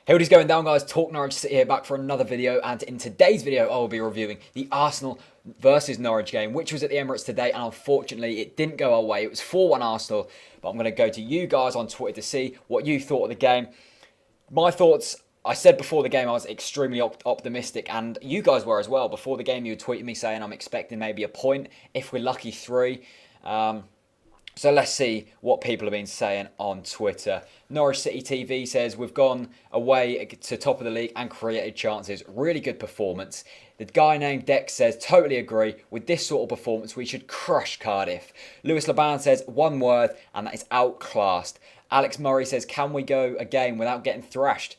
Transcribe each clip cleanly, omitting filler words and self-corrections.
Hey, what is going down, guys? Talk Norwich City here, back for another video, and in today's video I will be reviewing the Arsenal versus Norwich game, which was at the Emirates today, and unfortunately it didn't go our way. It was 4-1 Arsenal, but I'm going to go to you guys on Twitter to see what you thought of the game. My thoughts, I said before the game I was extremely optimistic, and you guys were as well. Before the game you were tweeting me saying I'm expecting maybe a point, if we're lucky 3. So let's see what people have been saying on Twitter. Norwich City TV says, we've gone away to top of the league and created chances. Really good performance. The guy named Dex says, totally agree. With this sort of performance, we should crush Cardiff. Lewis Laban says, one word, and that is outclassed. Alex Murray says, can we go a game without getting thrashed?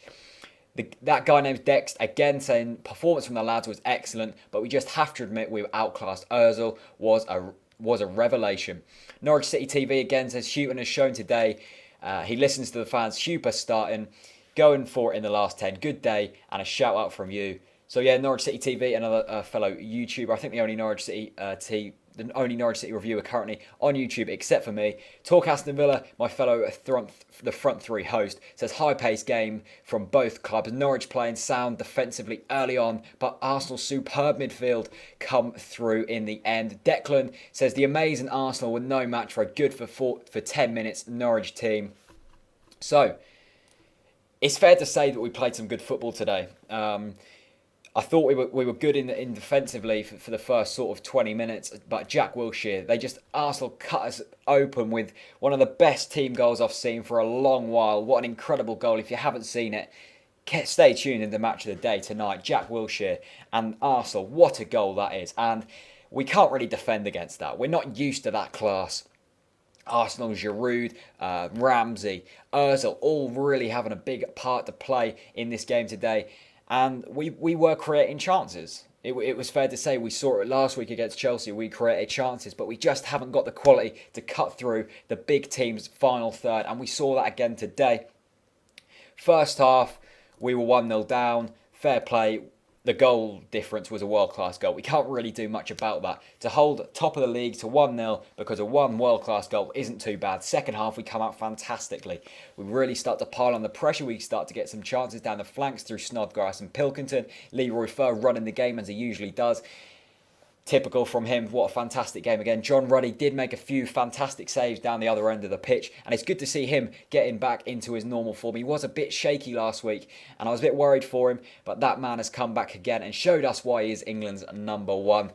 That guy named Dex again saying performance from the lads was excellent, but we just have to admit we were outclassed. Ozil was a revelation. Norwich City TV again says Houghton has shown today he listens to the fans. Huper starting, going for it in the last 10. Good day, and a shout out from you. So yeah, Norwich City TV, another fellow YouTuber. I think the only Norwich City reviewer currently on YouTube, except for me. Talk Aston Villa, my fellow the front three host, says high-paced game from both clubs. Norwich playing sound defensively early on, but Arsenal's superb midfield come through in the end. Declan says the amazing Arsenal were no match for a good for 10 minutes Norwich team. So, it's fair to say that we played some good football today. I thought we were good in defensively for the first sort of 20 minutes, but Jack Wilshere, Arsenal cut us open with one of the best team goals I've seen for a long while. What an incredible goal. If you haven't seen it, stay tuned in the match of the day tonight. Jack Wilshere and Arsenal, what a goal that is. And we can't really defend against that. We're not used to that class. Arsenal, Giroud, Ramsey, Ozil, all really having a big part to play in this game today. And we were creating chances. It was fair to say we saw it last week against Chelsea. We created chances, but we just haven't got the quality to cut through the big team's final third. And we saw that again today. First half, we were 1-0 down. Fair play. The goal difference was a world-class goal. We can't really do much about that. To hold top of the league to 1-0 because of one world-class goal isn't too bad. Second half, we come out fantastically. We really start to pile on the pressure. We start to get some chances down the flanks through Snodgrass and Pilkington. Leroy Fer running the game as he usually does. Typical from him. What a fantastic game again. John Ruddy did make a few fantastic saves down the other end of the pitch, and it's good to see him getting back into his normal form. He was a bit shaky last week, and I was a bit worried for him, but that man has come back again and showed us why he is England's number one.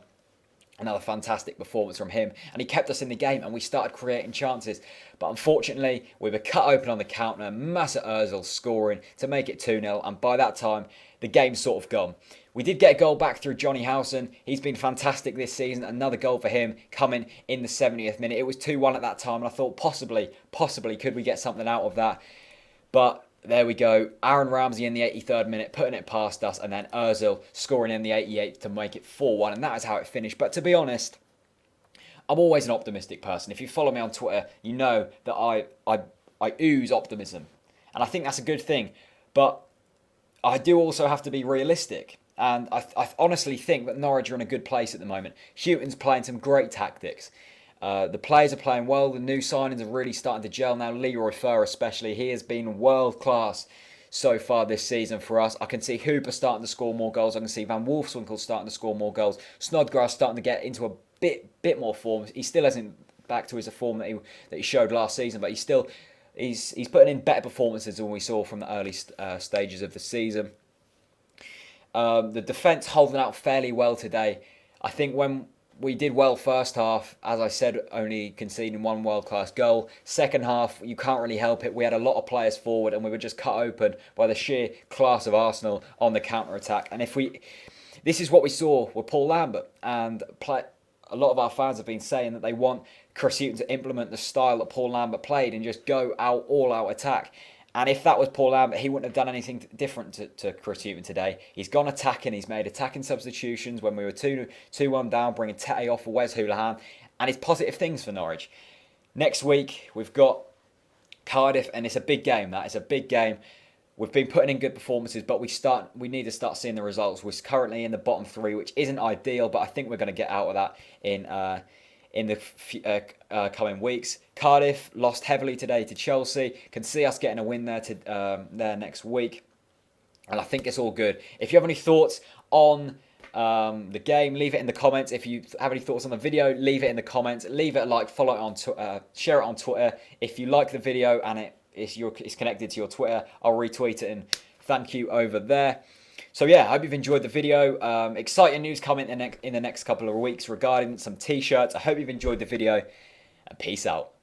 Another fantastic performance from him, and he kept us in the game, and we started creating chances. But unfortunately, we were cut open on the counter. Mesut Ozil scoring to make it 2-0, and by that time, the game's sort of gone. We did get a goal back through Johnny Howson. He's been fantastic this season. Another goal for him coming in the 70th minute. It was 2-1 at that time, and I thought possibly could we get something out of that. But there we go. Aaron Ramsey in the 83rd minute, putting it past us, and then Ozil scoring in the 88th to make it 4-1, and that is how it finished. But to be honest, I'm always an optimistic person. If you follow me on Twitter, you know that I ooze optimism, and I think that's a good thing. But I do also have to be realistic. And I honestly think that Norwich are in a good place at the moment. Houghton's playing some great tactics. The players are playing well. The new signings are really starting to gel now. Leroy Fer especially. He has been world class so far this season for us. I can see Hooper starting to score more goals. I can see Van Wolfswinkel starting to score more goals. Snodgrass starting to get into a bit more form. He still hasn't back to his form that he showed last season, but he's putting in better performances than we saw from the early stages of the season. The defence holding out fairly well today. I think when we did well first half, as I said, only conceding one world-class goal. Second half, you can't really help it. We had a lot of players forward, and we were just cut open by the sheer class of Arsenal on the counter-attack. And this is what we saw with Paul Lambert, and a lot of our fans have been saying that they want Chris Hughton to implement the style that Paul Lambert played and just go out all-out attack. And if that was Paul Lambert, he wouldn't have done anything different to Chris Hughton today. He's gone attacking. He's made attacking substitutions when we were 2-1 down, bringing Tete off for Wes Hoolahan. And it's positive things for Norwich. Next week, we've got Cardiff, and it's a big game. That is a big game. We've been putting in good performances, but we need to start seeing the results. We're currently in the bottom three, which isn't ideal, but I think we're going to get out of that in the coming weeks. Cardiff lost heavily today to Chelsea. Can see us getting a win there next week. and I think it's all good. If you have any thoughts on the game, leave it in the comments. If you have any thoughts on the video, leave it in the comments. Leave it a like, follow it on share it on Twitter. If you like the video and it's connected to your Twitter, I'll retweet it and thank you over there. So yeah, I hope you've enjoyed the video. Exciting news coming in the next couple of weeks regarding some t-shirts. I hope you've enjoyed the video, and peace out.